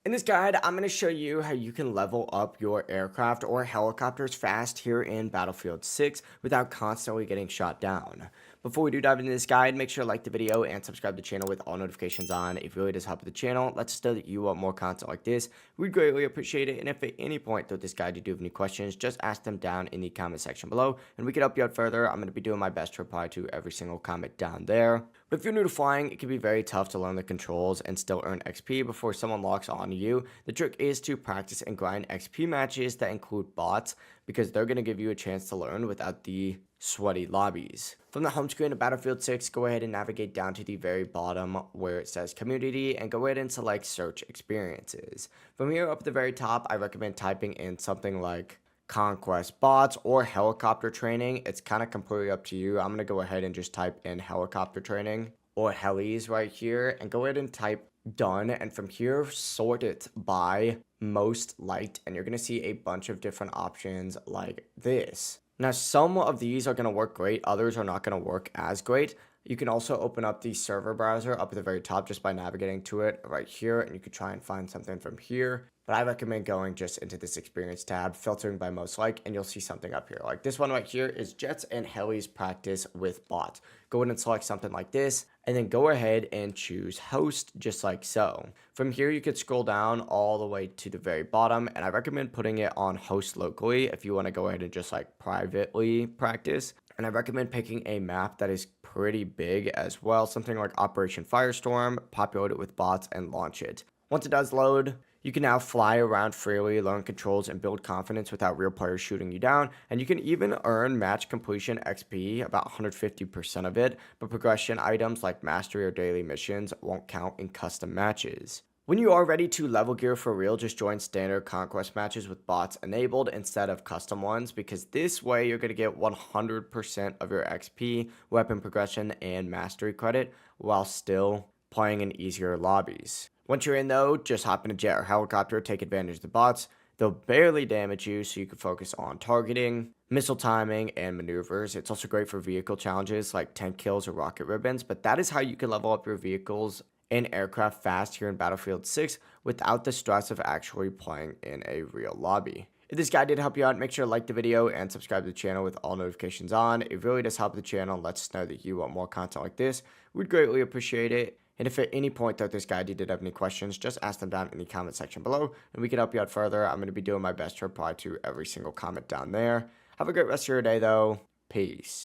In this guide, I'm going to show you how you can level up your aircraft or helicopters fast here in Battlefield 6 without constantly getting shot down. Before we do dive into this guide, make sure to like the video and subscribe to the channel with all notifications on. It really does help the channel. Let's know that you want more content like this. We'd greatly appreciate it. And if at any point throughout this guide you do have any questions, just ask them down in the comment section below and we can help you out further. I'm going to be doing my best to reply to every single comment down there. But if you're new to flying, it can be very tough to learn the controls and still earn XP before someone locks on you. The trick is to practice and grind XP matches that include bots because they're going to give you a chance to learn without the sweaty lobbies. From the home screen of Battlefield 6, go ahead and navigate down to the very bottom where it says community and go ahead and select search experiences. From here up at the very top, I recommend typing in something like conquest bots or helicopter training. It's kind of completely up to you. I'm going to go ahead and just type in helicopter training or helis right here and go ahead and type done, and from here sort it by most liked and you're going to see a bunch of different options like this. Now some of these are going to work great, others are not going to work as great. You can also open up the server browser up at the very top just by navigating to it right here, and you could try and find something from here. But I recommend going just into this experience tab, filtering by most like, and you'll see something up here. Like this one right here is Jets and Helis practice with bots. Go ahead and select something like this, and then go ahead and choose host just like so. From here, you could scroll down all the way to the very bottom, and I recommend putting it on host locally if you want to go ahead and just like privately practice. And I recommend picking a map that is pretty big as well, something like Operation Firestorm, populate it with bots, and launch it. Once it does load, you can now fly around freely, learn controls, and build confidence without real players shooting you down. And you can even earn match completion XP, about 150% of it, but progression items like mastery or daily missions won't count in custom matches. When you are ready to level gear for real, just join standard conquest matches with bots enabled instead of custom ones, because this way you're going to get 100% of your XP, weapon progression, and mastery credit while still playing in easier lobbies. Once you're in though, just hop in a jet or helicopter, take advantage of the bots. They'll barely damage you, so you can focus on targeting, missile timing, and maneuvers. It's also great for vehicle challenges like 10 kills or rocket ribbons, but that is how you can level up your vehicles and aircraft fast here in Battlefield 6 without the stress of actually playing in a real lobby. If this guide did help you out, make sure to like the video and subscribe to the channel with all notifications on. It really does help the channel and lets us know that you want more content like this. We'd greatly appreciate it. And if at any point throughout this guide you did have any questions, just ask them down in the comment section below and we can help you out further. I'm going to be doing my best to reply to every single comment down there. Have a great rest of your day though. Peace.